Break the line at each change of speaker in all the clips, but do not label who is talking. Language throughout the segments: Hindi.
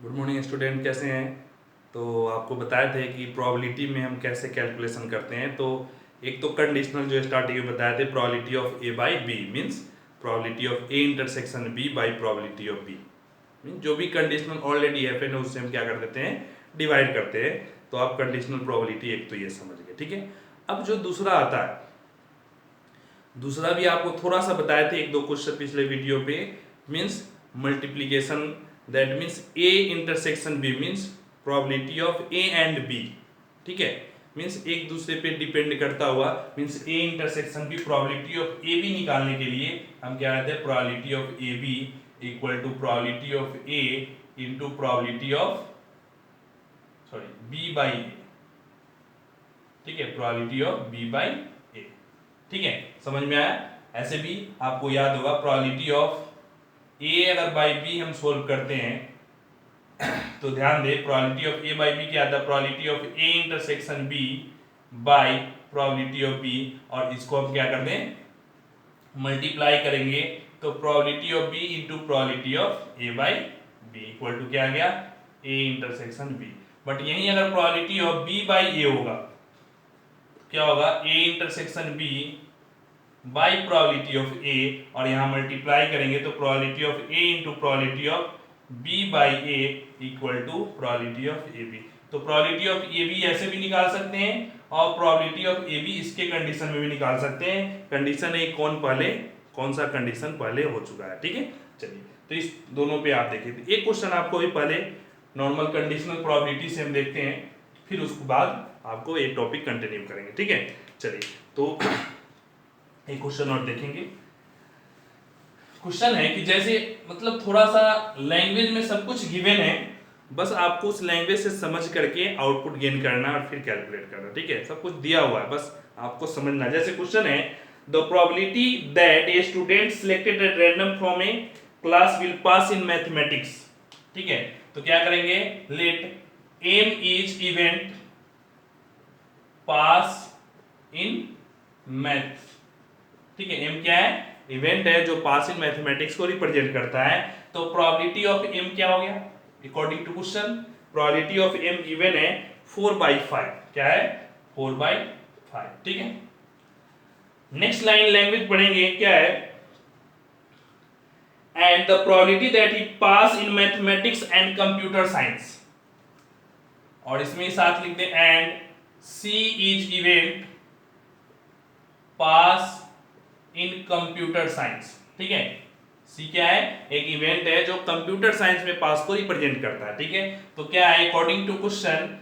गुड मॉर्निंग स्टूडेंट, कैसे हैं। तो आपको बताए थे कि प्रोबेबिलिटी में हम कैसे कैलकुलेशन करते हैं। तो एक तो कंडीशनल जो स्टार्टिंग में बताए थे, probability of A by B means probability of A intersection B by probability of B mean जो भी कंडीशनल ऑलरेडी है फिर उससे हम क्या कर देते हैं, डिवाइड करते हैं। तो आप कंडीशनल प्रोबेबिलिटी एक तो ये समझ गए, ठीक है। अब जो दूसरा आता है, दूसरा भी आपको थोड़ा सा बताए थे एक दो क्वेश्चन पिछले वीडियो पे, means multiplication, that means A intersection B means probability of A and B, ठीक है। मीन्स एक दूसरे पे डिपेंड करता हुआ, means A intersection B probability of A B निकालने के लिए हम क्या कहते हैं, probability of A B equal to probability of A into probability of B by A, ठीक है, probability of B by A, ठीक है। समझ में आया। ऐसे भी आपको याद होगा प्रोबेबिलिटी ऑफ ए अगर बाई बी हम सोल्व करते हैं तो ध्यान दे, probability of A by B क्या आता है, probability of A intersection B by probability of B, और इसको हम क्या कर दें, मल्टीप्लाई करेंगे तो probability of B into probability of A by B equal to क्या आ गया, ए इंटरसेक्शन बी। बट यही अगर probability of B by A होगा क्या होगा, A intersection B by probability of A, और यहां मल्टीप्लाई करेंगे तो probability of A into probability of B by A equal to probability of A B. तो प्रोबेबिलिटी ऑफ ए बी ऐसे भी निकाल सकते हैं और प्रोबेबिलिटी ऑफ ए बी इसके कंडीशन में भी निकाल सकते हैं। कंडीशन एक कौन सा कंडीशन पहले हो चुका है, ठीक है। चलिए, तो इस दोनों पे आप देखिए, एक क्वेश्चन आपको भी पहले नॉर्मल कंडीशनल प्रोबेबिलिटी से हम देखते हैं, फिर उसके बाद आपको एक टॉपिक कंटिन्यू करेंगे, ठीक है। चलिए, तो एक क्वेश्चन और देखेंगे। क्वेश्चन है कि जैसे मतलब थोड़ा सा लैंग्वेज में सब कुछ गिवन है, बस आपको उस लैंग्वेज से समझ करके आउटपुट गेन करना और फिर कैलकुलेट करना, ठीक है। सब कुछ दिया हुआ है, बस आपको समझना। जैसे क्वेश्चन है, the probability that a student selected at random from a class will pass in mathematics, ठीक है। तो क्या करेंगे, let M is event pass in math, ठीक है। एम क्या है, इवेंट है जो पास इन मैथमेटिक्स को रिप्रेजेंट करता है। तो प्रोबेबिलिटी ऑफ एम क्या हो गया, according to question probability of M given है 4/5, क्या है 4/5, ठीक है। नेक्स्ट लाइन लैंग्वेज पढ़ेंगे, क्या है, and the probability that he pass in mathematics and computer science, और इसमें साथ लिख दे and C is event pass in computer science, ठीक है। सी क्या है, एक इवेंट है जो कंप्यूटर साइंस में पास को रिप्रेजेंट करता है, ठीक है। तो क्या है, according to question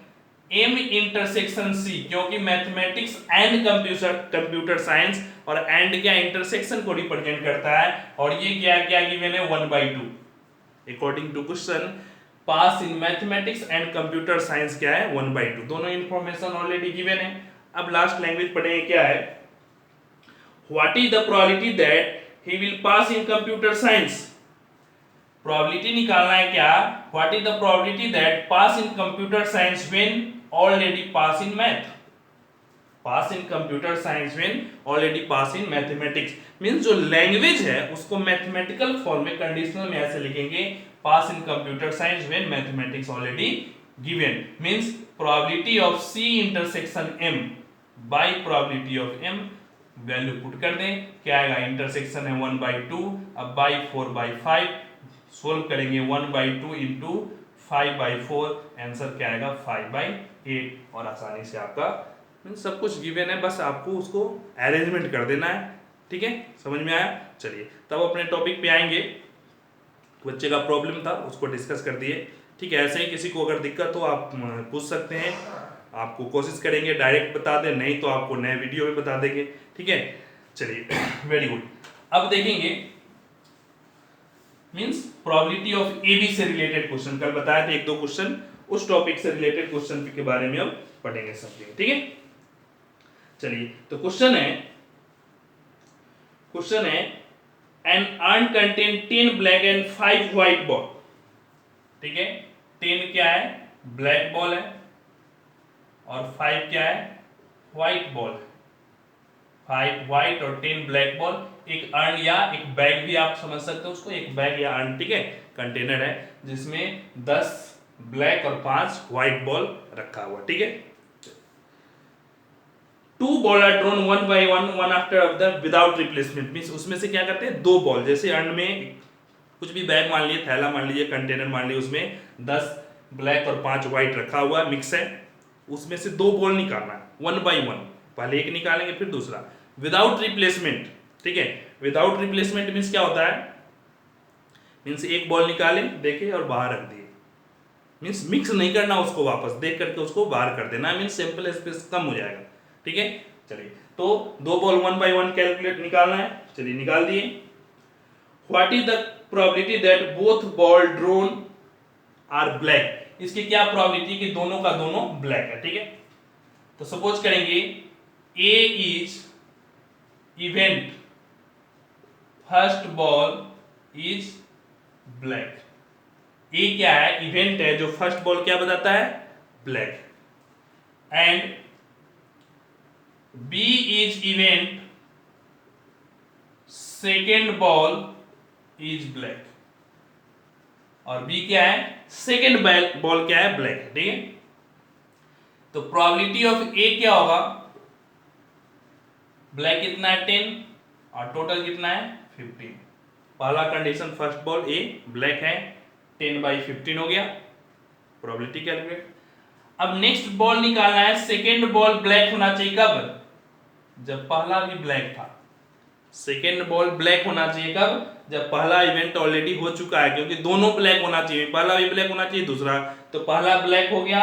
M intersection C, क्योंकि मैथमेटिक्स एंड कंप्यूटर साइंस, और एंड क्या इंटरसेक्शन को रिप्रेजेंट करता है, और ये क्या क्या गिवन है 1/2। According to question pass in mathematics and computer science क्या है 1/2, दोनों इंफॉर्मेशन ऑलरेडी गिवन है। अब लास्ट लैंग्वेज पढ़ेंगे, क्या है, what is the probability that he will pass in computer science, probability निकालना है क्या, what is the probability that pass in computer science when already pass in math, pass in computer science when already pass in mathematics, means जो लैंग्वेज है उसको मैथमेटिकल फॉर्म में कंडीशनल में ऐसे लिखेंगे, pass in computer science when mathematics already given, means probability of C intersection M by probability of M, value put कर दें, क्या आएगा, इंटरसेक्शन है 1/2, अब बाई 4/5 सोल्व करेंगे, 1/2 इंटू 5/4, आंसर क्या आएगा 5/8, और आसानी से आपका सब कुछ गिवन है, बस आपको उसको अरेंजमेंट कर देना है, ठीक है। समझ में आया। चलिए, तब अपने टॉपिक पे आएंगे। बच्चे का प्रॉब्लम था उसको डिस्कस कर दिए, ठीक है। ऐसे ही किसी को अगर दिक्कत हो आप पूछ सकते हैं, आपको कोशिश करेंगे डायरेक्ट बता दें, नहीं तो आपको नए वीडियो में बता देंगे, ठीक है। चलिए, वेरी गुड। अब देखेंगे means probability of A B से रिलेटेड क्वेश्चन, कल बताया था एक दो क्वेश्चन, उस टॉपिक से रिलेटेड क्वेश्चन के बारे में अब पढ़ेंगे समझेंगे, ठीक है। चलिए, तो क्वेश्चन है an urn contain 10 black and 5 white ball, ठीक है। 10 क्या है, ब्लैक बॉल है, और 5 क्या है, व्हाइट बॉल है। 5 व्हाइट और 10 ब्लैक बॉल। एक अर्न या एक बैग भी आप समझ सकते हो उसको, एक बैग या अर्न, ठीक है, कंटेनर है जिसमें 10 ब्लैक और 5 व्हाइट बॉल रखा हुआ, ठीक है। 2 ball are drawn one by one after the without replacement, means उसमें से क्या करते हैं, 2 बॉल, जैसे अर्न में कुछ भी बैग मान लीजिए, थैला मान लीजिए, कंटेनर मान लीजिए, उसमें 10 ब्लैक और 5 व्हाइट रखा हुआ मिक्स है, उसमें से 2 बॉल निकालना है, 1 बाय 1, पहले एक निकालेंगे फिर दूसरा, विदाउट रिप्लेसमेंट, ठीक है। विदाउट रिप्लेसमेंट मींस क्या होता है, मींस एक बॉल निकाले, देखे और बाहर रख दिए, मींस मिक्स नहीं करना उसको, वापस देख करके उसको बाहर कर देना, मींस सैंपल स्पेस कम हो जाएगा, ठीक है। चलिए, तो 2 बॉल 1 बाय 1 कैलकुलेट निकालना है, चलिए निकाल दिए। What is the probability that both ball drawn are black, इसकी क्या प्रोबेबिलिटी कि दोनों का दोनों ब्लैक है, ठीक है। तो सपोज करेंगे A is event first ball is black, A क्या है, इवेंट है, जो फर्स्ट बॉल क्या बताता है, black, and B is event second ball is black, और बी क्या है, सेकेंड बॉल क्या है, ब्लैक है, ठीक है। तो प्रोबेबिलिटी ऑफ ए क्या होगा, ब्लैक कितना है 10 और टोटल कितना है 15, पहला कंडीशन फर्स्ट बॉल ए ब्लैक है, 10/15 हो गया, प्रोबेबिलिटी कैलकुलेट। अब नेक्स्ट बॉल निकालना है, सेकेंड बॉल ब्लैक होना चाहिए कब, जब पहला भी ब्लैक था, सेकेंड बॉल ब्लैक होना चाहिए कब, जब पहला इवेंट ऑलरेडी हो चुका है, क्योंकि दोनों ब्लैक होना चाहिए, पहला भी ब्लैक होना चाहिए दूसरा, तो पहला ब्लैक हो गया,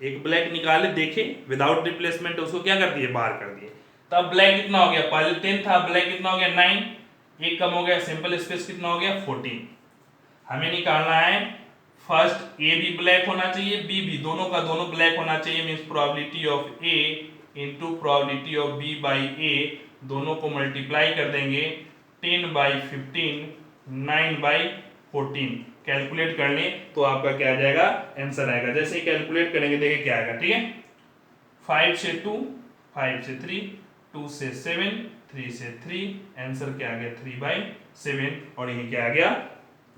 एक ब्लैक निकाले, देखे विदाउट रिप्लेसमेंट, उसको क्या कर दिए, बाहर कर दिए, तो अब ब्लैक कितना हो गया, पहले 10 था, ब्लैक कितना हो गया 9, एक कम हो गया, सिंपल स्पेस कितना हो गया 14। हमें निकालना है फर्स्ट ए भी ब्लैक होना चाहिए, बी भी, दोनों का दोनों ब्लैक होना चाहिए, means probability of A into probability of B by A, दोनों को मल्टीप्लाई कर देंगे, 10/15 9/14, कैलकुलेट कर लें तो आपका क्या आ जाएगा, आंसर आएगा। जैसे ही कैलकुलेट करेंगे देखिए क्या आएगा, ठीक है। 5 से 2, 5 से 3, 2 से 7, 3 से 3, आंसर क्या आ गया 3/7, और यही क्या आ गया,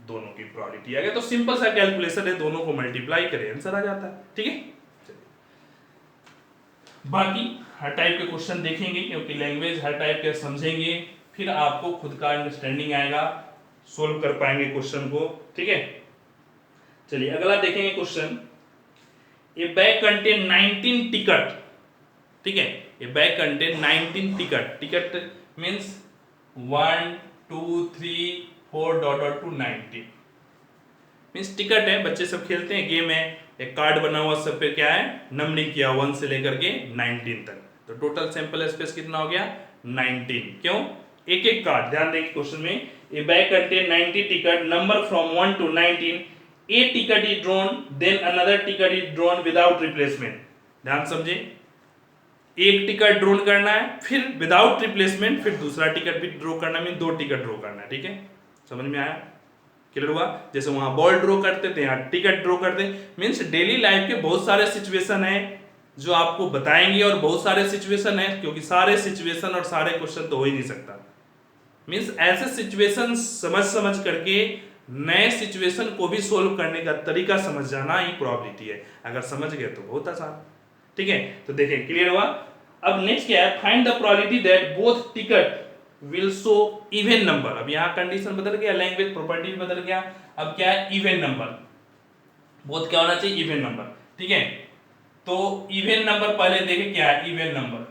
दोनों की प्रोबेबिलिटी आ गया। तो सिंपल सा कैलकुलेशन है, दोनों को मल्टीप्लाई करें आंसर आ जाता है, ठीक है। बाकी हर टाइप के क्वेश्चन देखेंगे, क्योंकि लैंग्वेज हर टाइप के समझेंगे, फिर आपको खुद का अंडरस्टैंडिंग आएगा, सोल्व कर पाएंगे क्वेश्चन को, ठीक है। चलिए अगला देखेंगे क्वेश्चन, ए बैग कंटेन 19 टिकट, ठीक है, ए bag contain 19 ticket, ticket means 1 2 3 4 dot dot to 19, means ticket है, बच्चे सब खेलते हैं, गेम है, एक कार्ड बना हुआ, सब पे क्या है, नंबरिंग किया 1 से लेकर के 19 तक, तो टोटल सैंपल स्पेस कितना हो गया 19, क्यों, एक एक कार्ड, ध्यान देंगे क्वेश्चन में, a bag contain 90 ticket, number from 1 to 19, a ticket is drawn, then another ticket is drawn without replacement, ध्यान समझे, एक टिकट ड्रॉन करना है, फिर विदाउट रिप्लेसमेंट, फिर दूसरा टिकट भी ड्रॉ करना, मीन 2 टिकट ड्रॉ करना है, ठीक है, समझ में आया, क्लियर हुआ। जैसे वहां बॉल ड्रॉ करते थे, यहाँ टिकट ड्रॉ करते, मीन्स डेली लाइफ के बहुत सारे सिचुएशन है जो आपको बताएंगे, और बहुत सारे सिचुएशन है, क्योंकि सारे सिचुएशन और सारे क्वेश्चन तो हो ही नहीं सकता, मीन्स ऐसे सिचुएशन समझ करके नए सिचुएशन को भी सोल्व करने का तरीका समझ जाना ही प्रोबेबिलिटी है, अगर समझ गए तो बहुत आसान, ठीक है। तो देखिए क्लियर हुआ। अब नेक्स्ट क्या है, find the probability that both ticket will show even number, अब यहाँ कंडीशन बदल गया, लैंग्वेज प्रॉपर्टी बदल गया, अब क्या है इवन नंबर, बोथ क्या होना चाहिए इवन नंबर, ठीक है। तो इवन नंबर पहले देखें क्या है, इवन नंबर,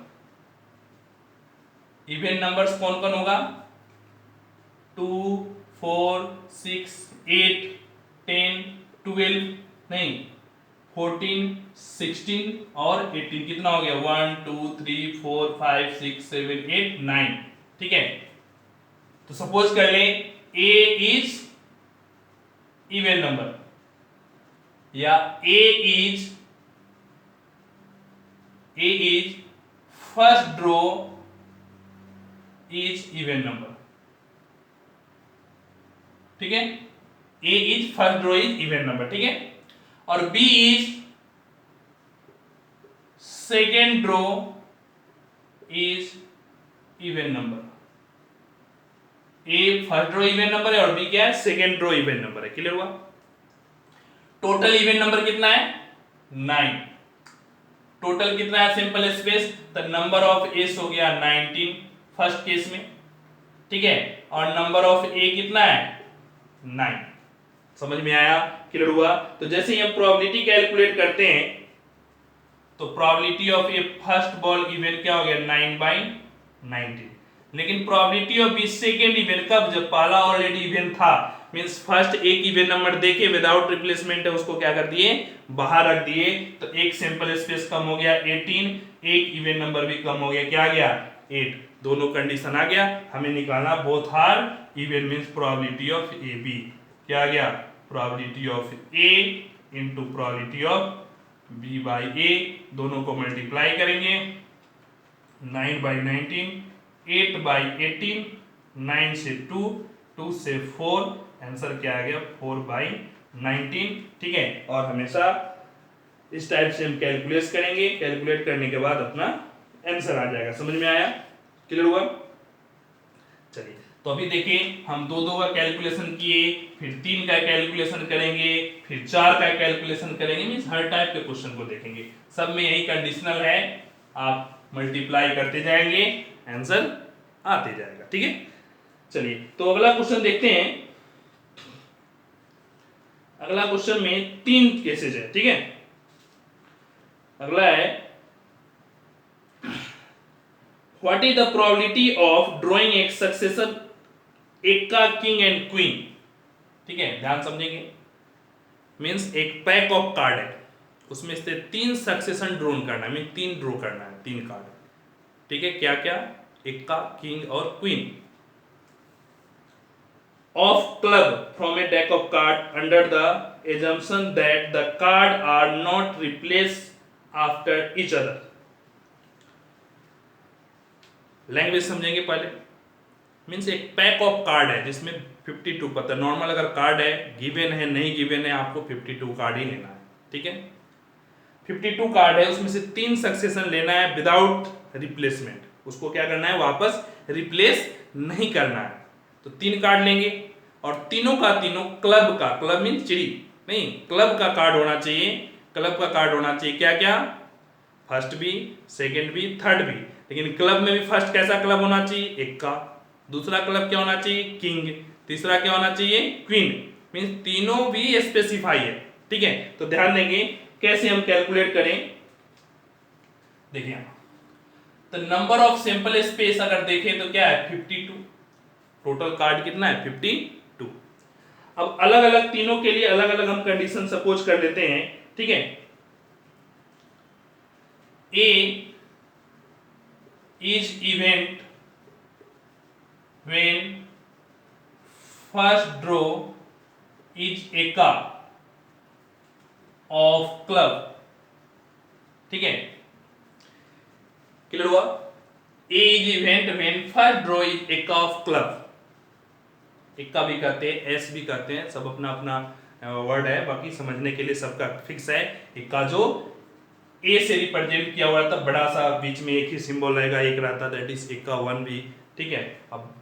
इवन नंबर्स कौन कौन होगा, 2 4 6 8 10 12 नहीं 14 16 और 18, कितना हो गया 1 2 3 4 5 6 7 8 9, ठीक है। तो सपोज कर ले a इज इवन नंबर, या a is first draw is even number, ठीक है, a is first draw is even number, ठीक है, और b is second draw is even number, A first draw even number है और बी क्या है, सेकेंड रो इवन नंबर है। क्लियर हुआ? टोटल इवन नंबर कितना है, 9। टोटल कितना है सिंपल स्पेस, तो नंबर ऑफ एस हो गया 19 फर्स्ट केस में, ठीक है, और नंबर ऑफ ए कितना है, 9। समझ में आया? क्लियर हुआ? तो जैसे ही हम प्रोबेबिलिटी कैलकुलेट करते हैं तो probability of A first ball event क्या हो गया, 9/19। लेकिन probability of B second event कब, जब पहला ऑलरेडी इवेंट था, मींस फर्स्ट एक इवेंट नंबर देके विदाउट रिप्लेसमेंट है उसको क्या कर दिए, बाहर रख दिए, तो एक सिंपल स्पेस कम हो गया 18, एक इवेंट नंबर भी कम हो गया, क्या आ गया, 8। दोनों कंडीशन आ गया, हमें निकालना both are even means probability of A B, क्या आ गया, probability of A into probability of B by A, दोनों को मल्टीप्लाई करेंगे, 9/19, 8/18, 9 से 2, 2 से 4, आंसर क्या आ गया, 4/19। ठीक है, और हमेशा इस टाइप से हम कैलकुलेट करेंगे, कैलकुलेट करने के बाद अपना आंसर आ जाएगा। समझ में आया? क्लियर हुआ? चलिए, तो अभी देखिए हम 2-2 का कैलकुलेशन किए, फिर 3 का कैलकुलेशन करेंगे, फिर 4 का कैलकुलेशन करेंगे, मींस हर टाइप के क्वेश्चन को देखेंगे। सब में यही कंडीशनल है, आप मल्टीप्लाई करते जाएंगे, आंसर आते जाएगा। ठीक है, चलिए तो अगला क्वेश्चन देखते हैं। अगला क्वेश्चन में 3 केसेस है। ठीक है, अगला है what is the probability of drawing एक सक्सेशन एक्का किंग एंड क्वीन। ठीक है, ध्यान समझेंगे, मींस एक पैक ऑफ कार्ड है, उसमें से 3 सक्सेशन ड्रॉ करना है, मीन 3 ड्रॉ करना है, 3 कार्ड। ठीक है, क्या क्या, एक्का, किंग और queen of club from A deck of card under the assumption that the card are not replaced after each other। Language समझेंगे पहले, मींस एक पैक ऑफ कार्ड है जिसमें 52 पता, नॉर्मल अगर कार्ड है गिवन है नहीं गिवन है आपको 52 कार्ड ही लेना है। ठीक है, 52 कार्ड है, उसमें से 3 सक्सेशन लेना है विदाउट रिप्लेसमेंट, उसको क्या करना है, वापस रिप्लेस नहीं करना है। तो 3 कार्ड लेंगे और तीनों का तीनों क्लब का, क्लब मीन चिड़ी नहीं, क्लब का कार्ड होना चाहिए, क्लब का कार्ड होना चाहिए, क्या क्या, फर्स्ट भी, सेकंड भी, थर्ड भी। लेकिन क्लब में भी फर्स्ट कैसा क्लब होना चाहिए, एक का, दूसरा क्लब क्या होना चाहिए, किंग, तीसरा क्या होना चाहिए, क्वीन, मींस तीनों भी स्पेसिफाई है। ठीक है, तो ध्यान देंगे कैसे हम कैलकुलेट करें। देखिए, तो नंबर ऑफ सैंपल स्पेस अगर देखें तो क्या है, 52, टोटल कार्ड कितना है, 52। अब अलग अलग तीनों के लिए अलग अलग हम कंडीशन सपोज कर लेते हैं। ठीक है, A is event when first draw is a card of club. ठीक है, क्लियर हुआ? A is event when first draw is a card of club, इक्का भी कहते हैं, एस भी कहते हैं, सब अपना अपना वर्ड है, बाकी समझने के लिए सबका फिक्स है। इक्का जो ए से रिप्रेजेंट किया हुआ था, बड़ा सा बीच में एक ही सिंबल रहेगा, एक रहता, दैट इज इक्का 1 भी। ठीक है, अब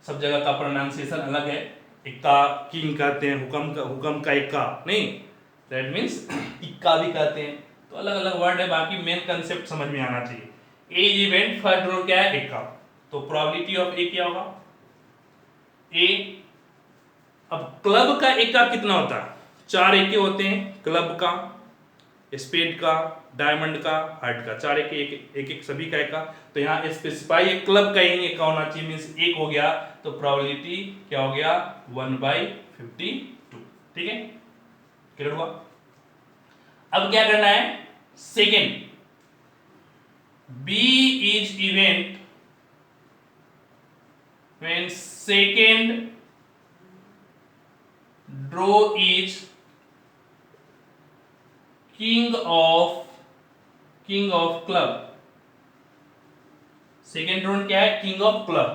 सब जगह का प्रोनाउंसिएशन अलग है, इक्का किंग कहते हैं, हुक्म का इक्का नहीं, दैट मींस इक्का भी कहते हैं, तो अलग अलग वर्ड है, बाकी मेन कंसेप्ट समझ में आना चाहिए। ए इवेंट फर्स्ट ड्रॉ क्या है, इक्का, तो प्रोबेबिलिटी ऑफ ए क्या होगा, ए। अब क्लब का एका कितना होता है, 4 एके होते हैं, क्लब का, स्पेड का, डायमंड का, हार्ट का, 4 एके, एक एक सभी का एका। तो यहाँ स्पेसिफाई है क्लब का ही एका होना चाहिए, मींस 1 हो गया, तो प्रोबेबिलिटी क्या हो गया, 1/52। ठीक है, क्लियर हुआ? अब क्या करना है, second, B is event when second draw is king of club। Second draw क्या है, किंग ऑफ क्लब।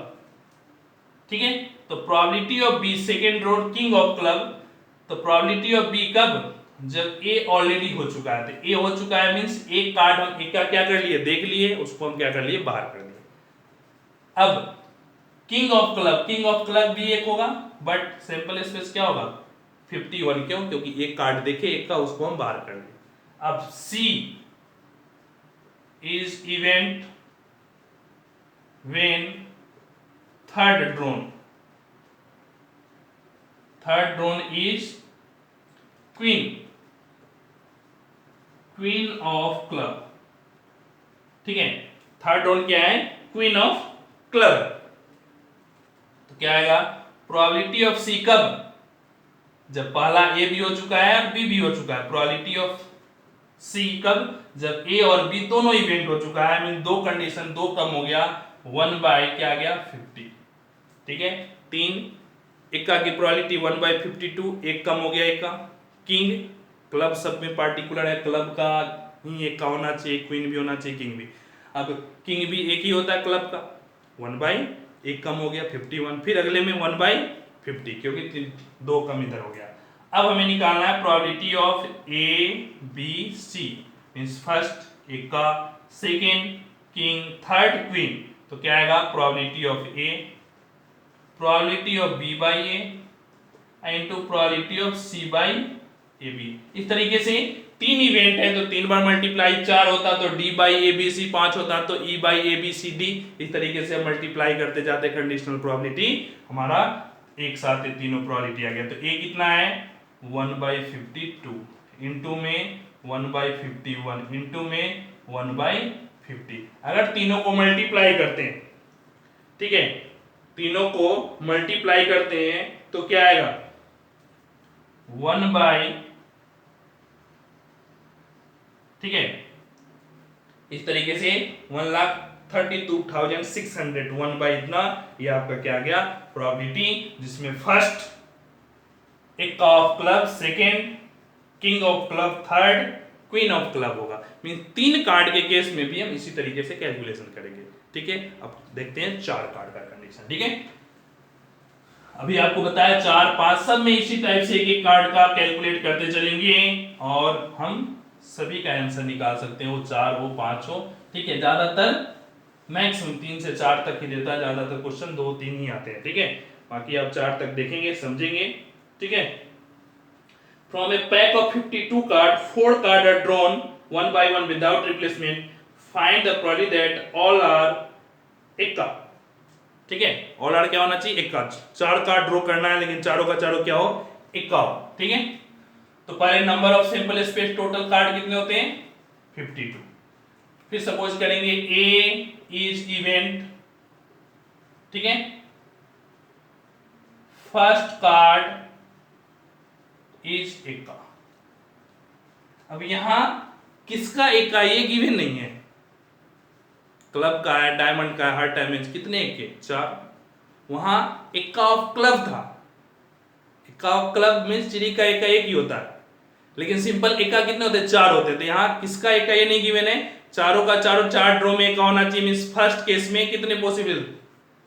ठीक है, तो probability of B second draw king of club, तो प्रोबेबिलिटी ऑफ बी कब, जब ए ऑलरेडी हो चुका है, तो ए हो चुका है मींस एक कार्ड हम एक का क्या कर लिए, देख लिए, उसको हम क्या कर लिए, बाहर कर लिए। अब किंग ऑफ क्लब भी एक होगा, बट सैंपल स्पेस क्या होगा 51। क्यों? क्योंकि एक कार्ड देखे एक का, उसको हम बाहर कर दें। अब C is event when third drawn is queen of club. ठीक है, थर्ड ड्रोन क्या है? Queen of club. तो क्या आएगा? प्रोबेबिलिटी ऑफ सी कब? जब पहला ए भी हो चुका है और बी भी हो चुका है। प्रोबेबिलिटी ऑफ सी कब? जब ए और बी दोनों इवेंट हो चुका है, मीन दो कंडीशन, दो कम हो गया, 1 क्या आ गया 50। ठीक है, 3 इक्का की प्रोबेबिलिटी 1/52, एक कम हो गया एक का। किंग क्लब सब में पार्टिकुलर है, क्लब का ही एक का होना चाहिए, क्वीन भी होना चाहिए, किंग भी। अब किंग भी एक ही होता है क्लब का, 1/एक कम हो गया 51, फिर अगले में 1/50 क्योंकि दो कम इधर हो गया। अब हमें निकालना है probability of A B C, means first एक का, सेकेंड किंग, थर्ड क्वीन। तो क्या आएगा? Probability of A, probability of B by A into probability of C by A B. इस तरीके से तीन इवेंट है तो 3 बार मल्टीप्लाई, 4 होता तो D by A B C, 5 होता तो E by A B C D. इस तरीके से मल्टीप्लाई करते जाते कंडीशनल प्रोबेबिलिटी हमारा एक साथ तीनों प्रोबेबिलिटी आ गया। तो ए कितना है 1/52, इंटू में 1/51, इंटू में 1/50। अगर तीनों को मल्टीप्लाई करते हैं, ठीक है, तीनों को मल्टीप्लाई करते हैं तो क्या आएगा 1 ठीक है, इस तरीके से 1,32,600 1 इतना, ये आपका क्या आ गया प्रोबेबिलिटी, जिसमें फर्स्ट एक of club, second king of club, third queen of club होगा। मीन 3 कार्ड के केस में भी हम इसी तरीके से कैलकुलेशन करेंगे। ठीक है, अब देखते हैं 4 कार्ड का कंडीशन। ठीक है, अभी आपको बताया 4, 5 सब में इसी टाइप से एक कार्ड का कैलकुलेट करते चलेंगे और हम सभी का आंसर निकाल सकते हैं, वो 4 हो 5 हो। ठीक है, ज्यादातर मैक्सिमम 3 से 4 तक ही देता है, ज्यादातर क्वेश्चन 2-3 ही आते हैं। ठीक है, बाकी आप 4 तक देखेंगे समझेंगे। ठीक है, from a pack of 52 card 4 card are drawn 1 by 1 without replacement, find the probability that all are इक्का। ठीक है, ऑल आर क्या होना चाहिए इक्का। 4 कार्ड ड्रॉ करना है लेकिन चारों का चारों क्या हो इक्का हो। ठीक है, तो पहले number of simple space total card कितने होते हैं 52। फिर सपोज करेंगे ए इज इवेंट, ठीक है, फर्स्ट कार्ड इज इक्का। अब यहां किसका इक्का ये गिवन नहीं है, क्लब का है, डायमंड का है, हर टाइम कितने इक्के 4, वहां इक्का ऑफ क्लब था। इक्का ऑफ क्लब मींस चिड़ी का इक्का एक ही होता है, लेकिन सिंपल इक्का कितने होते हैं 4 होते हैं। तो यहाँ किसका इक्का ये नहीं गिवन है, चारों का चारों 4 ड्रॉ में इक्का होना चाहिए। मींस फर्स्ट केस में कितने possible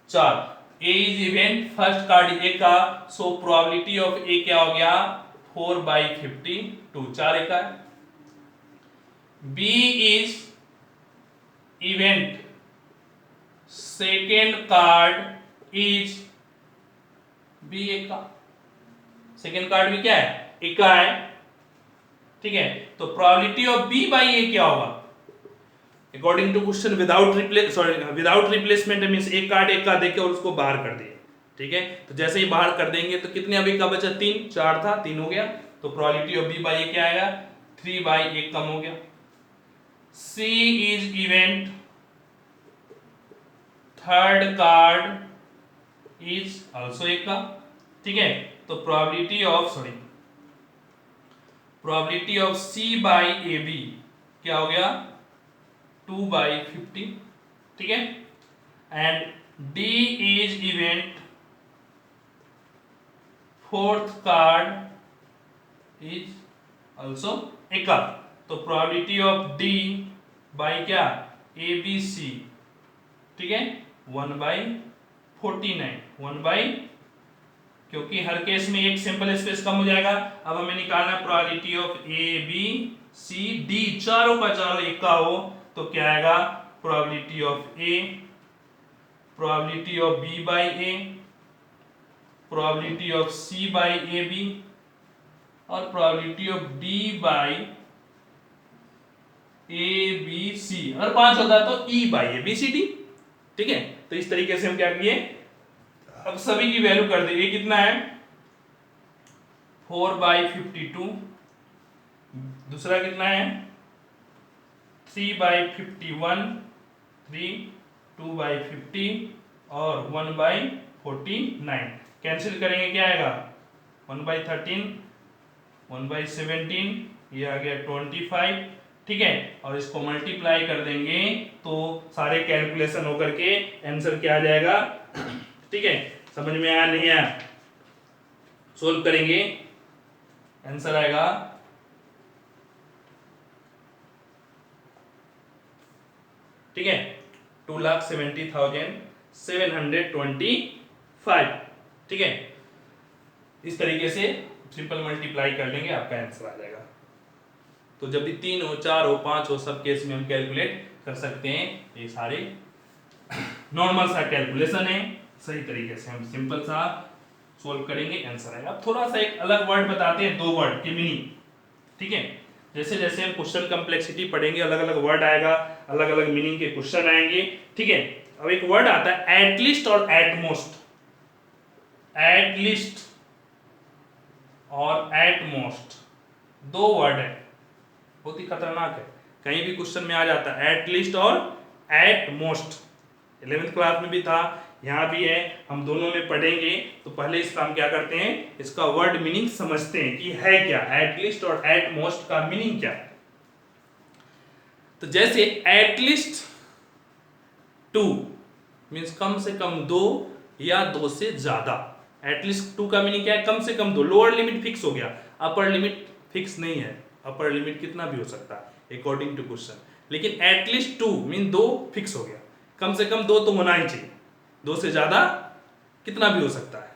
4, A is event first card is इक्का, सो प्रोबेबिलिटी ऑफ ए क्या हो गया 4/52, 4 इक्का है। B is event second card is B इक्का, सेकेंड कार्ड भी क्या है इक्का है। ठीक है, तो probability of B by A क्या होगा according to question without replacement means एक कार्ड एक का देके और उसको बाहर कर दिए। ठीक है, तो जैसे ही बाहर कर देंगे तो कितने अभी का बचा 3, 4 था 3 हो गया, तो probability of B by A क्या आएगा 3/1 कम हो गया। C is event third card is also एक का। ठीक है, तो probability of C by A B क्या हो गया 2/50। ठीक है, and D is event fourth card is also इक्का, तो प्रोबेबिलिटी ऑफ डी बाई क्या ए बी सी, ठीक है 1/49, 1 क्योंकि हर केस में एक सिंपल स्पेस कम हो जाएगा। अब हमें निकालना है probability of A B C D, चारों का चारों इक्का हो तो क्या आएगा probability of A probability of B by A, probability of C by A B और probability of D by A B C. अगर 5 होता तो E by A B C D. ठीक है, तो इस तरीके से हम क्या किए, अब सभी की वैल्यू कर दी। ए कितना है 4/52, दूसरा कितना है 3/51, 3, 2/50 और 1/49। कैंसिल करेंगे क्या आएगा 1/13, 1/17, ये आ गया 25। ठीक है, और इसको मल्टीप्लाई कर देंगे तो सारे कैलकुलेशन होकर के आंसर क्या आ जाएगा। ठीक है, समझ में आया नहीं आया, सोल्व करेंगे, आंसर आएगा ठीक है 2,70,725। ठीक है, इस तरीके से सिंपल मल्टीप्लाई कर लेंगे, आपका आंसर आ जाएगा। तो जब भी 3 हो, 4 हो, 5 हो, सब केस में हम कैलकुलेट कर सकते हैं। ये सारे नॉर्मल सा कैलकुलेशन है, सही तरीके से हम सिंपल सा सोल्व करेंगे, आंसर आएगा। अब थोड़ा सा एक अलग वर्ड बताते हैं, 2 वर्ड की मीनिंग। ठीक है, जैसे जैसे हम क्वेश्चन कम्प्लेक्सिटी पढ़ेंगे, अलग अलग वर्ड आएगा, अलग अलग मीनिंग के क्वेश्चन आएंगे। ठीक है, अब एक वर्ड आता है एटलीस्ट और एटमोस्ट। एटलीस्ट और एटमोस्ट 2 वर्ड है, बहुत ही खतरनाक है, कहीं भी क्वेश्चन में आ जाता है एटलीस्ट और एटमोस्ट। 11th क्लास में भी था, यहाँ भी है, हम दोनों में पढ़ेंगे। तो पहले इसका हम क्या करते हैं, इसका वर्ड मीनिंग समझते हैं कि है क्या, एटलीस्ट और एटमोस्ट का मीनिंग क्या है। तो जैसे एटलीस्ट 2 मीन्स कम से कम 2 या 2 से ज्यादा। एटलीस्ट 2 का मीनिंग क्या है, कम से कम 2। लोअर लिमिट फिक्स हो गया, अपर लिमिट फिक्स नहीं है, अपर लिमिट कितना भी हो सकता है अकॉर्डिंग टू क्वेश्चन। लेकिन एटलीस्ट 2 मीन 2 फिक्स हो गया, कम से कम 2 तो होना ही चाहिए, 2 से ज्यादा कितना भी हो सकता है।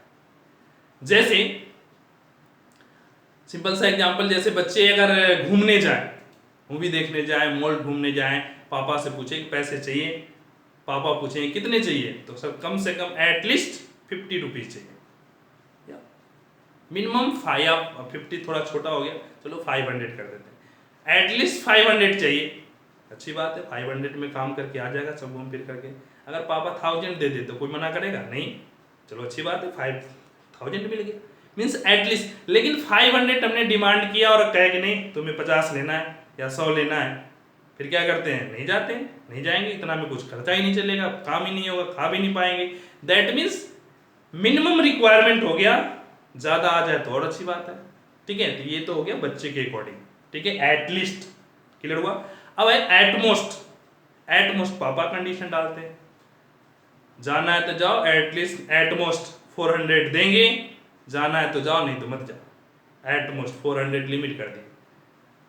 जैसे सिंपल सा एग्जांपल, जैसे बच्चे अगर घूमने जाए, मूवी देखने जाए, मॉल घूमने जाए, पापा से पूछे पैसे चाहिए, पापा पूछे कितने चाहिए, तो सर कम से कम एटलीस्ट 50 रुपीज चाहिए, मिनिमम 50, थोड़ा छोटा हो गया, चलो 500 कर देते हैं, एटलीस्ट 500 चाहिए। अच्छी बात है, 500 में काम करके आ जाएगा सब घूम फिर करके। अगर पापा 1000 दे दे तो कोई मना करेगा नहीं, चलो अच्छी बात है 5000 मिल गया, मीन्स एटलीस्ट। लेकिन 500 हमने डिमांड किया और कहे कि नहीं तुम्हें 50 लेना है या 100 लेना है, फिर क्या करते हैं, नहीं जाते हैं, नहीं जाएंगे, इतना में कुछ खर्चा ही नहीं चलेगा, काम ही नहीं होगा, खा भी नहीं पाएंगे। दैट मीन्स मिनिमम रिक्वायरमेंट हो गया, ज्यादा आ जाए तो और अच्छी बात है। ठीक है, तो ये तो हो गया बच्चे के अकॉर्डिंग। ठीक है, एटलीस्ट क्लियर हुआ। अब है एटमोस्ट। एटमोस्ट पापा कंडीशन डालते हैं, जाना है तो जाओ, एटलीस्ट एटमोस्ट 400 देंगे, जाना है तो जाओ, नहीं तो मत जाओ, एटमोस्ट 400 लिमिट कर दी।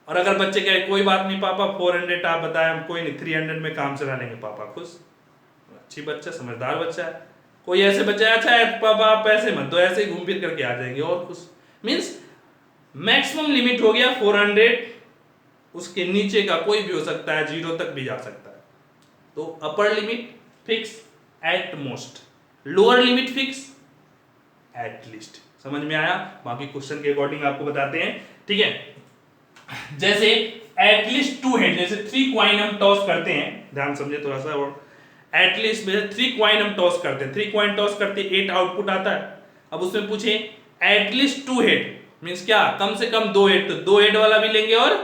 और अगर बच्चे कहे कोई बात नहीं पापा 400 आप बताएं, हम कोई नहीं 300 में काम चला लेंगे, पापा खुश, अच्छी बच्चा, समझदार बच्चा है। कोई ऐसे बच्चा है अच्छा है पापा आप पैसे मत दो, ऐसे ही घूम फिर करके आ जाएंगे और खुश। मीन्स मैक्सिमम लिमिट हो गया 400, उसके नीचे का कोई भी हो सकता है, 0 तक भी जा सकता है। तो upper limit fix at most, lower limit fix at least. समझ में आया, बाकी क्वेश्चन के अकॉर्डिंग आपको बताते हैं। ठीक है, जैसे एटलीस्ट 2 हेड, जैसे 3 क्वाइन हम टॉस करते हैं, ध्यान समझे थोड़ा सा, और एटलीस्ट में 3 क्वाइन हम टॉस करते हैं, 3 क्वाइन टॉस करते हैं 8 आउटपुट आता है। अब उसमें पूछे एटलीस्ट 2 हेड मीन्स क्या, कम से कम 2 हेड, तो 2 हेड वाला भी लेंगे और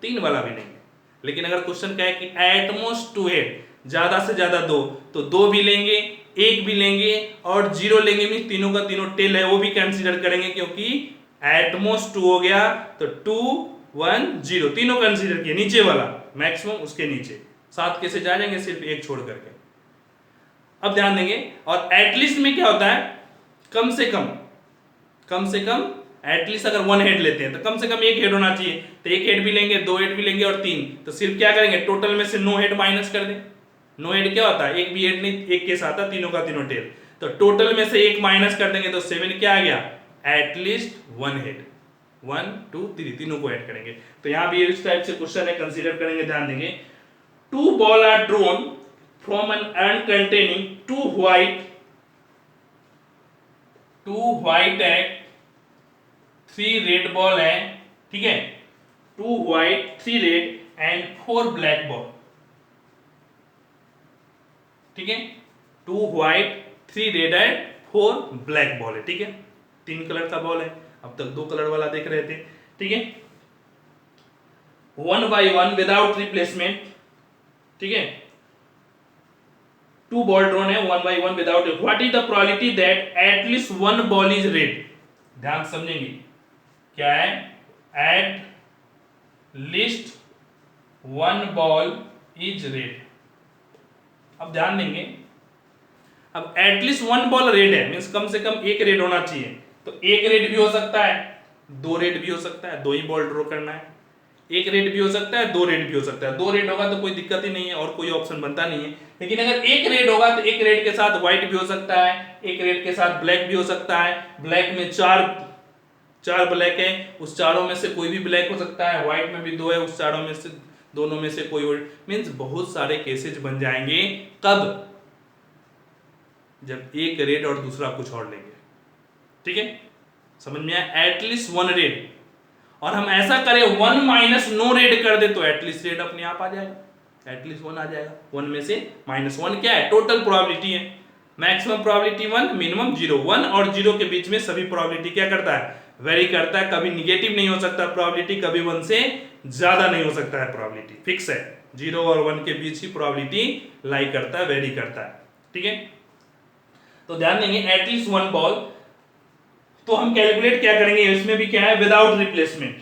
3 वाला भी लेंगे। लेकिन अगर क्वेश्चन कहे कि एटमोस्ट 2 हेड, ज्यादा से ज्यादा 2, तो 2 भी लेंगे, 1 भी लेंगे और 0 लेंगे, मीन्स तीनों का तीनों टेल है वो भी कंसीडर करेंगे, क्योंकि एटमोस्ट 2 हो गया तो 2 1 0 तीनों कंसीडर किए, नीचे वाला मैक्सिमम उसके नीचे, 7 कैसे जा जाएंगे सिर्फ 1 छोड़ करके। अब ध्यान देंगे, और एटलीस्ट में क्या होता है, कम से कम एटलीस्ट अगर 1 हेड लेते हैं तो कम से कम 1 हेड होना चाहिए, तो 1 हेड भी लेंगे, 2 हेड भी लेंगे और 3, तो सिर्फ क्या करेंगे, टोटल में से 9 हेड माइनस कर दें। 9 हेड क्या होता है, एक भी हेड नहीं, एक केस आता है, तीनों का तीनों टेल, तो टोटल में से 1 माइनस कर देंगे तो 7 क्या आ गया, एटलीस्ट 1 हेड, 1 2 3 तीनों को ऐड करेंगे। तो यहाँ भी इस टाइप से क्वेश्चन है, कंसीडर करेंगे, ध्यान देंगे। 2 ball are drawn from an urn containing two white egg, 3 red ball है, ठीक है, 2 white 3 red and 4 black ball, ठीक है, 2 white 3 red and 4 black ball है, ठीक है, 3 कलर का बॉल है, अब तक 2 कलर वाला देख रहे थे, ठीक है, 1 by 1 विदाउट रिप्लेसमेंट, ठीक है, 2 बॉल ड्रॉन है 1 by 1 without, what is the probability that at least 1 ball is red, ध्यान समझेंगे क्या है, eight least 1 ball is red, अब ध्यान देंगे, अब एटलीस्ट 1 बॉल रेड है मींस कम से कम एक रेड होना चाहिए, तो एक रेड भी हो सकता है, 2 रेड भी हो सकता है, 2 ही बॉल ड्रॉ करना है, एक रेड भी हो सकता है, 2 रेड भी हो सकता है, 2 रेड होगा तो कोई दिक्कत ही नहीं है और कोई ऑप्शन बनता नहीं है, लेकिन अगर एक रेड होगा तो एक रेड के साथ व्हाइट भी हो सकता है, एक रेड के साथ ब्लैक भी हो सकता है, ब्लैक में चार ब्लैक है, उस चारों में से कोई भी ब्लैक हो सकता है, व्हाइट में भी 2 है, उस चारों में से दोनों में से कोई मींस बहुत सारे केसेज बन जाएंगे, कब, जब एक रेड और दूसरा कुछ और लेंगे, ठीक है, समझ में आया, एटलीस्ट 1 रेड, और हम ऐसा करें 1 माइनस नो रेड कर दे तो एटलीस्ट रेड अपने आप आ जाएगा, एटलीस्ट 1 आ जाएगा, 1 में से -1 क्या है, टोटल प्रोबेबिलिटी है, मैक्सिमम प्रोबेबिलिटी 1, मिनिमम 0, 1 और 0 के बीच में सभी प्रोबेबिलिटी क्या करता है, वेरी करता है, कभी निगेटिव नहीं हो सकता प्रोबेबिलिटी, कभी 1 से ज्यादा नहीं हो सकता है प्रोबेबिलिटी, फिक्स है, 0 और 1 के बीच ही प्रोबेबिलिटी लाई करता है, वेरी करता है, ठीक है, तो ध्यान देंगे एटलीस्ट 1 बॉल, तो हम कैलकुलेट क्या करेंगे, इसमें भी क्या है, विदाउट रिप्लेसमेंट,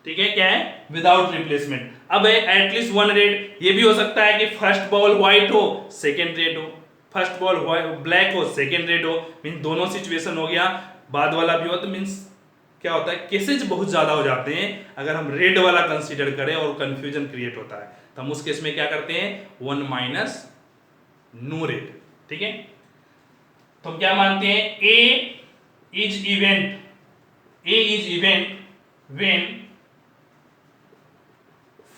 ठीक है, क्या है, विदाउट रिप्लेसमेंट, अब है एटलीस्ट 1 रेड, ये भी हो सकता है कि फर्स्ट बॉल व्हाइट हो सेकंड रेड हो, फर्स्ट बॉल ब्लैक हो सेकंड रेड हो, मीन दोनों सिचुएशन हो गया, बाद वाला भी हो, तो मीन्स क्या होता है, केसेज बहुत ज्यादा हो जाते हैं अगर हम रेड वाला कंसीडर करें और कंफ्यूजन क्रिएट होता है, तो हम उस केस में क्या करते हैं, 1 माइनस नो रेड, ठीक है, तो हम क्या मानते हैं, A is event when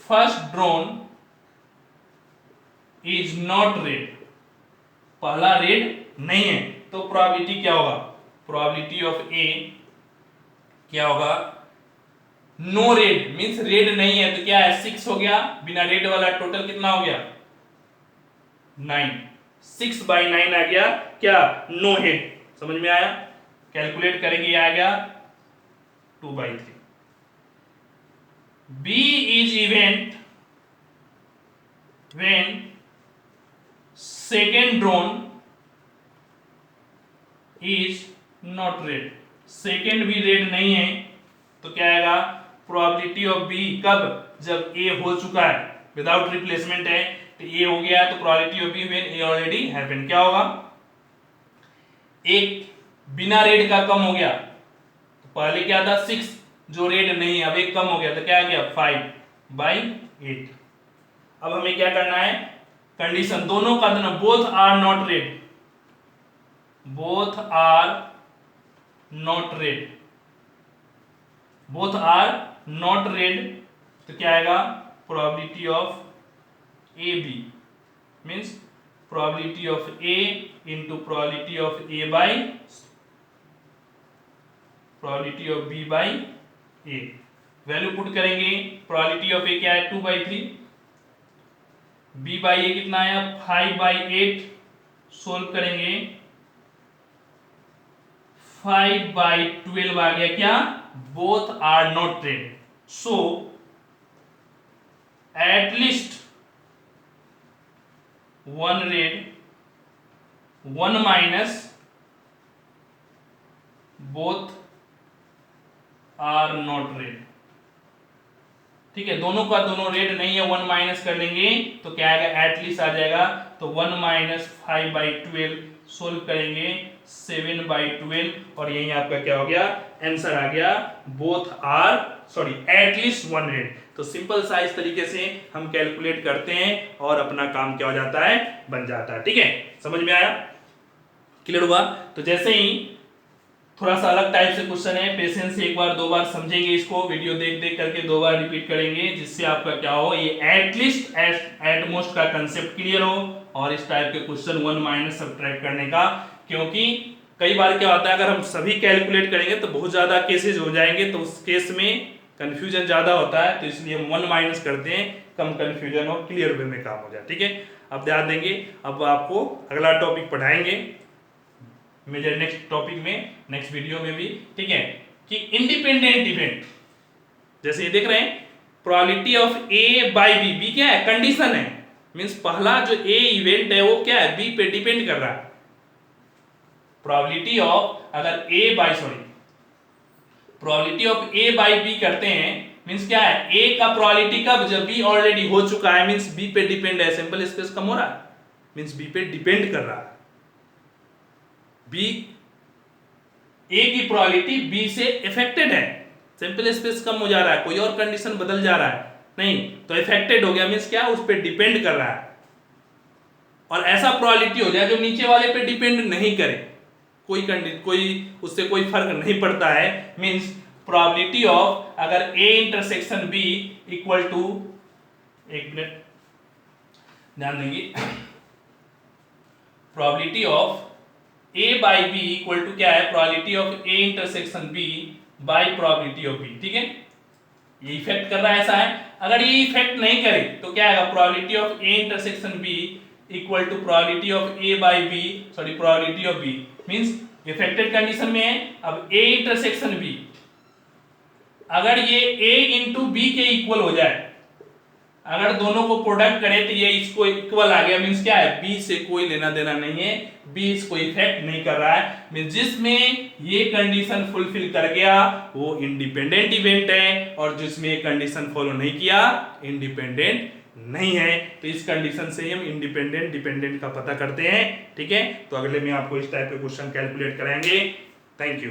first drawn is not red, पहला रेड नहीं है, तो प्रोबेबिलिटी क्या होगा, प्रोबेबिलिटी ऑफ ए क्या होगा, नो रेड मींस रेड नहीं है तो क्या है, 6 हो गया, बिना रेड वाला टोटल कितना हो गया, 9, 6 by 9 आ गया, क्या, नो हेड, समझ में आया, कैलकुलेट करेंगे, आ गया 2 by 3, B is event when second drawn is not red, second भी रेड नहीं है, तो क्या आएगा, प्रोबेबिलिटी ऑफ बी, कब, जब ए हो चुका है, विदाउट रिप्लेसमेंट है, तो ए हो गया, तो probability of B when A already happened, क्या होगा, एक बिना रेड का कम हो गया, तो पहले क्या था 6 जो रेड नहीं है, अब एक कम हो गया, तो क्या आ गया 5 by 8, अब हमें क्या करना है, कंडीशन दोनों का दोनों, both are not red, both are not red, both are not red, तो क्या आएगा, probability of A B means probability of A into probability of A by probability of B by A, value put करेंगे, प्रोबेबिलिटी ऑफ ए क्या है 2 by 3, बी बाई ए कितना आया 5 by 8, सोल्व करेंगे 5 by 12 आ गया, क्या, both are not red, so at least 1 red 1 minus both are not red, ठीक है, दोनों का दोनों रेड नहीं है, 1 माइनस कर लेंगे तो क्या आएगा, एटलीस्ट आ जाएगा, तो 1 माइनस 5 by 12, सोल्व करेंगे 7 by 12, और यही आपका क्या हो गया, आंसर आ गया, both are sorry at least 1 red, तो सिंपल सा इस तरीके से हम कैलकुलेट करते हैं और अपना काम क्या हो जाता है, बन जाता है, ठीक है, समझ में आया, क्लियर हुआ, तो जैसे ही थोड़ा सा अलग टाइप से क्वेश्चन है, पेशेंस से एक बार दो बार समझेंगे इसको, वीडियो देख देख करके दो बार रिपीट करेंगे, जिससे आपका क्या हो, ये एटलीस्ट एटमोस्ट का कंसेप्ट क्लियर हो और इस टाइप के क्वेश्चन 1 माइनस सब्ट्रैक्ट करने का। क्योंकि कई बार क्या होता है, अगर हम सभी कैलकुलेट करेंगे तो बहुत ज्यादा केसेस हो जाएंगे, तो उस केस में कंफ्यूजन ज्यादा होता है, तो इसलिए हम 1 माइनस करते हैं, कम कंफ्यूजन हो, क्लियर वे में काम हो जाए। ठीक है, अब ध्यान देंगे, अब आपको अगला टॉपिक पढ़ाएंगे मेजर नेक्स्ट टॉपिक में, नेक्स्ट वीडियो में भी। ठीक है, कि इंडिपेंडेंट इवेंट, जैसे ये देख रहे हैं probability of A by B, B क्या है, कंडीशन है, मींस पहला जो ए इवेंट है वो क्या है, बी पे डिपेंड कर रहा है। प्रोबेबिलिटी ऑफ अगर A by probability of A by B करते हैं, मींस क्या है, ए का प्रोबेबिलिटी कब, जब बी ऑलरेडी हो चुका है, मींस बी पे डिपेंड है, सिंपल स्पेस कम हो रहा है, मींस बी पे डिपेंड कर रहा है, बी ए की प्रोबेबिलिटी बी से इफेक्टेड है, सिंपल स्पेस कम हो जा रहा है, कोई और कंडीशन बदल जा रहा है नहीं, तो इफेक्टेड हो गया, मींस क्या, उस पर डिपेंड कर रहा है। और ऐसा प्रोबेबिलिटी हो जाए जो नीचे वाले पे डिपेंड नहीं करे, कोई उससे कोई फर्क नहीं पड़ता है, मींस प्रोबेबिलिटी ऑफ अगर A intersection B equal to, एक मिनट ध्यान देंगे, probability of a by B equal to क्या है, probability of a intersection b by probability of b। ठीक है, ये इफेक्ट कर रहा है, ऐसा है। अगर ये इफेक्ट नहीं करे तो क्या आएगा, probability of a intersection b equal to probability of a by b, sorry probability of b, means affected condition में है। अब a इंटरसेक्शन b अगर ये a इंटू बी के इक्वल हो जाए, अगर दोनों को प्रोडक्ट करें तो ये इसको इक्वल आ गया, मींस क्या है, बी से कोई लेना देना नहीं है, बी इसको इफेक्ट नहीं कर रहा है, मींस जिसमें ये कंडीशन फुलफिल कर गया वो इंडिपेंडेंट इवेंट है, और जिसमें ये कंडीशन फॉलो नहीं किया इंडिपेंडेंट नहीं है। तो इस कंडीशन से हम इंडिपेंडेंट डिपेंडेंट का पता करते हैं। ठीक है, तो अगले में आपको इस टाइप के क्वेश्चन कैलकुलेट कराएंगे। Thank you.